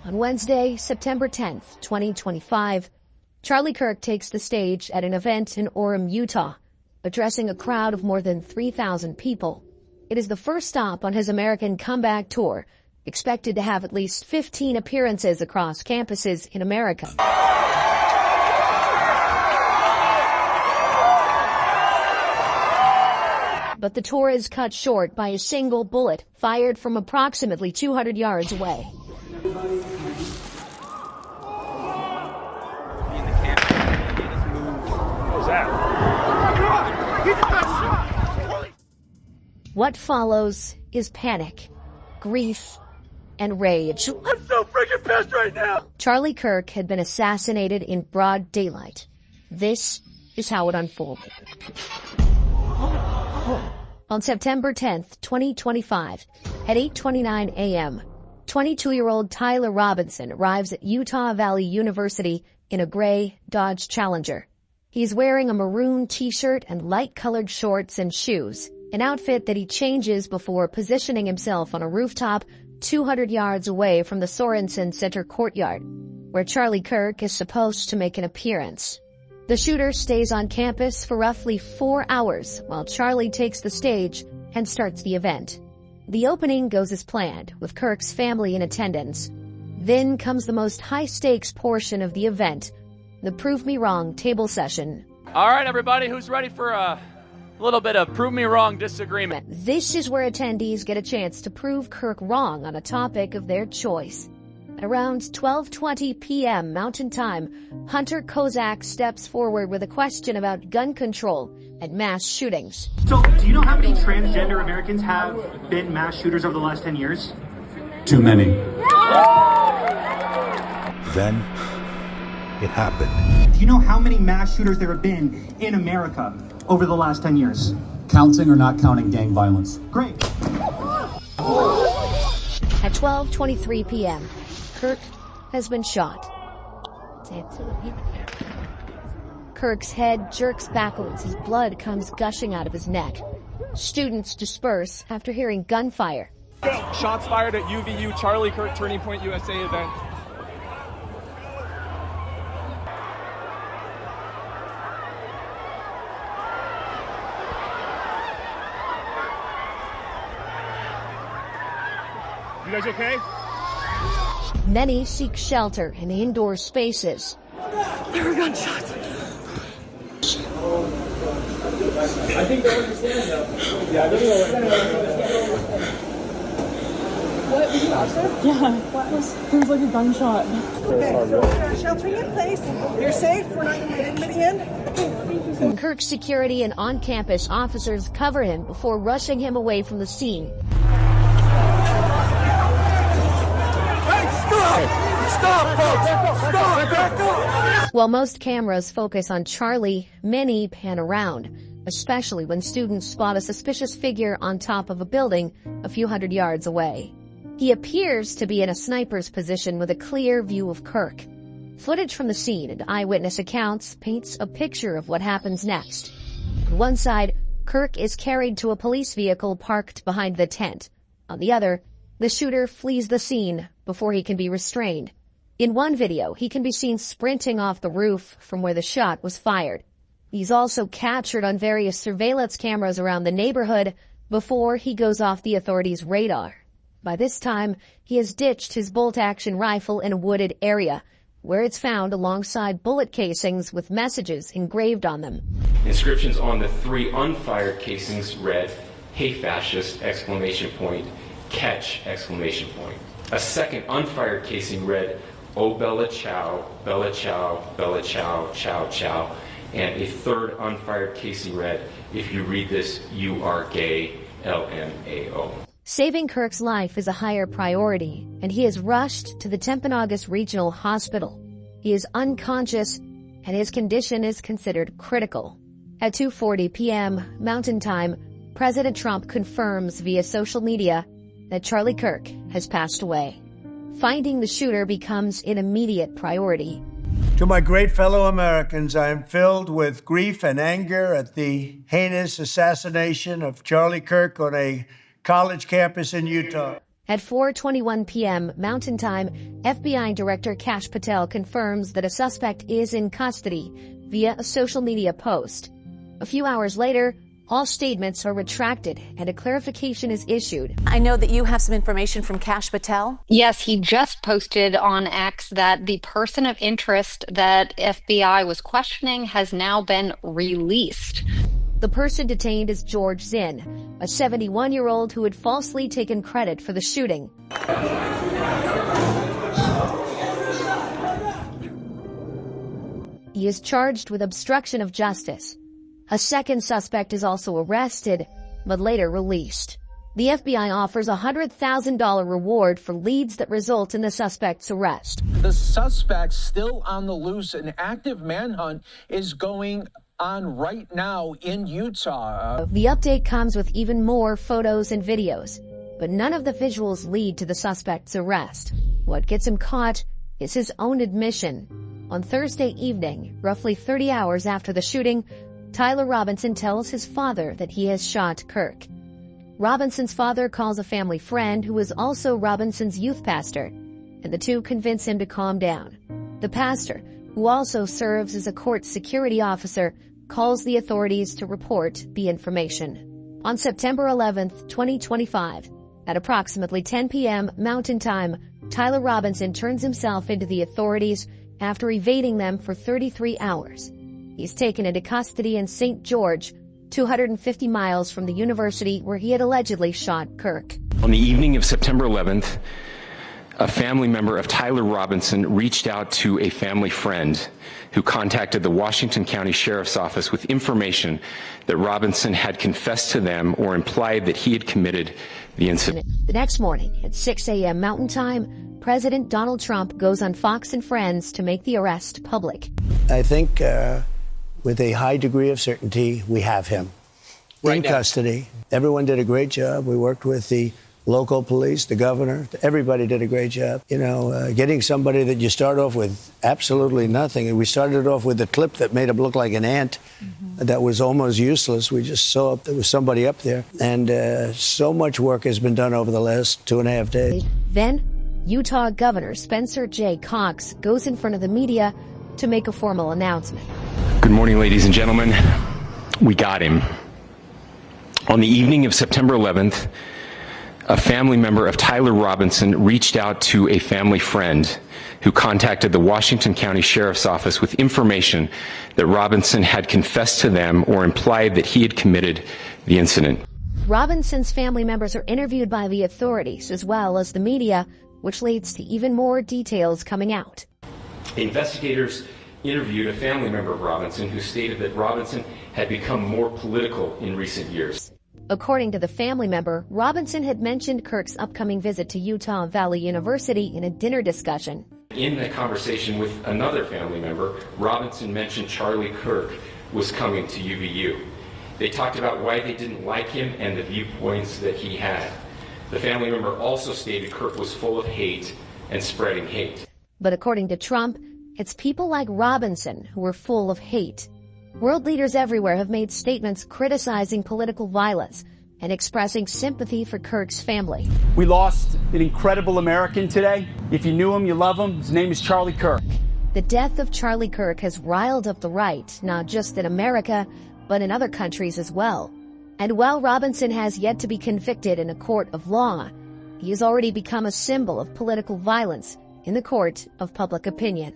On Wednesday, September 10th, 2025, Charlie Kirk takes the stage at an event in Orem, Utah, addressing a crowd of more than 3,000 people. It is the first stop on his American comeback tour, expected to have at least 15 appearances across campuses in America. But the tour is cut short by a single bullet fired from approximately 200 yards away. What follows is panic, grief, and rage. I'm so freaking pissed right now! Charlie Kirk had been assassinated in broad daylight. This is how it unfolded. On September 10th, 2025, at 8:29 a.m., 22-year-old Tyler Robinson arrives at Utah Valley University in a gray Dodge Challenger. He's wearing a maroon t-shirt and light-colored shorts and shoes, an outfit that he changes before positioning himself on a rooftop 200 yards away from the Sorensen Center courtyard, where Charlie Kirk is supposed to make an appearance. The shooter stays on campus for roughly 4 hours while Charlie takes the stage and starts the event. The opening goes as planned, with Kirk's family in attendance. Then comes the most high-stakes portion of the event, the Prove Me Wrong table session. All right, everybody, who's ready for a little bit of Prove Me Wrong disagreement? This is where attendees get a chance to prove Kirk wrong on a topic of their choice. Around 12:20 p.m. Mountain Time, Hunter Kozak steps forward with a question about gun control and mass shootings. So, do you know how many transgender Americans have been mass shooters over the last 10 years? Too many. Then, it happened. Do you know how many mass shooters there have been in America over the last 10 years? Counting or not counting gang violence? Great. At 12:23 p.m., Kirk has been shot. Kirk's head jerks backwards as blood comes gushing out of his neck. Students disperse after hearing gunfire. Shots fired at UVU Charlie Kirk Turning Point USA event. You guys okay? Many seek shelter in indoor spaces. There were gunshots. I think they understand though. Yeah, What? Were you out there? Yeah. What was? There was like a gunshot. Okay, so we're sheltering in place. You're safe. We're not going to let anybody in. Kirk's security and on-campus officers cover him before rushing him away from the scene. Stop, folks! Stop! Back up! While most cameras focus on Charlie, many pan around, especially when students spot a suspicious figure on top of a building a few hundred yards away. He appears to be in a sniper's position with a clear view of Kirk. Footage from the scene and eyewitness accounts paints a picture of what happens next. On one side, Kirk is carried to a police vehicle parked behind the tent. On the other, the shooter flees the scene before he can be restrained. In one video, he can be seen sprinting off the roof from where the shot was fired. He's also captured on various surveillance cameras around the neighborhood before he goes off the authorities' radar. By this time, he has ditched his bolt-action rifle in a wooded area, where it's found alongside bullet casings with messages engraved on them. Inscriptions on the 3 unfired casings read, "Hey fascist!" "Catch!" A second unfired casing read, "Oh Bella Chow, Bella Chow, Bella Chow, Chow Chow." And a third unfired casing read, "If you read this, you are gay, LMAO." Saving Kirk's life is a higher priority, and he is rushed to the Timpanogos Regional Hospital. He is unconscious, and his condition is considered critical. At 2:40 p.m. Mountain Time, President Trump confirms via social media that Charlie Kirk has passed away. Finding the shooter becomes an immediate priority. To my great fellow Americans, I am filled with grief and anger at the heinous assassination of Charlie Kirk on a college campus in Utah. At 4:21 p.m. Mountain Time, FBI Director Kash Patel confirms that a suspect is in custody via a social media post. A few hours later, all statements are retracted and a clarification is issued. I know that you have some information from Kash Patel. Yes, he just posted on X that the person of interest that FBI was questioning has now been released. The person detained is George Zinn, a 71-year-old who had falsely taken credit for the shooting. He is charged with obstruction of justice. A second suspect is also arrested, but later released. The FBI offers a $100,000 reward for leads that result in the suspect's arrest. The suspect's still on the loose. An active manhunt is going on right now in Utah. The update comes with even more photos and videos, but none of the visuals lead to the suspect's arrest. What gets him caught is his own admission. On Thursday evening, roughly 30 hours after the shooting, Tyler Robinson tells his father that he has shot Kirk. Robinson's father calls a family friend who is also Robinson's youth pastor, and the two convince him to calm down. The pastor, who also serves as a court security officer, calls the authorities to report the information. On September 11th, 2025, at approximately 10 p.m. Mountain Time, Tyler Robinson turns himself into the authorities after evading them for 33 hours. He's taken into custody in St. George, 250 miles from the university where he had allegedly shot Kirk. On the evening of September 11th, a family member of Tyler Robinson reached out to a family friend who contacted the Washington County Sheriff's Office with information that Robinson had confessed to them or implied that he had committed the incident. The next morning at 6 a.m. Mountain Time, President Donald Trump goes on Fox and Friends to make the arrest public. I think with a high degree of certainty, we have him in custody. Everyone did a great job. We worked with the local police, the governor, everybody did a great job. You know, getting somebody that you start off with absolutely nothing. And we started off with a clip that made him look like an ant that was almost useless. We just saw there was somebody up there. And so much work has been done over the last 2.5 days. Then, Utah Governor Spencer J. Cox goes in front of the media to make a formal announcement. Good morning, ladies and gentlemen. We got him. On the evening of September 11th, a family member of Tyler Robinson reached out to a family friend who contacted the Washington County Sheriff's Office with information that Robinson had confessed to them or implied that he had committed the incident. Robinson's family members are interviewed by the authorities as well as the media, which leads to even more details coming out. Investigators interviewed a family member of Robinson who stated that Robinson had become more political in recent years. According to the family member, Robinson had mentioned Kirk's upcoming visit to Utah Valley University in a dinner discussion. In the conversation with another family member, Robinson mentioned Charlie Kirk was coming to UVU. They talked about why they didn't like him and the viewpoints that he had. The family member also stated Kirk was full of hate and spreading hate. But according to Trump, it's people like Robinson who are full of hate. World leaders everywhere have made statements criticizing political violence and expressing sympathy for Kirk's family. We lost an incredible American today. If you knew him, you love him. His name is Charlie Kirk. The death of Charlie Kirk has riled up the right, not just in America, but in other countries as well. And while Robinson has yet to be convicted in a court of law, he has already become a symbol of political violence in the court of public opinion.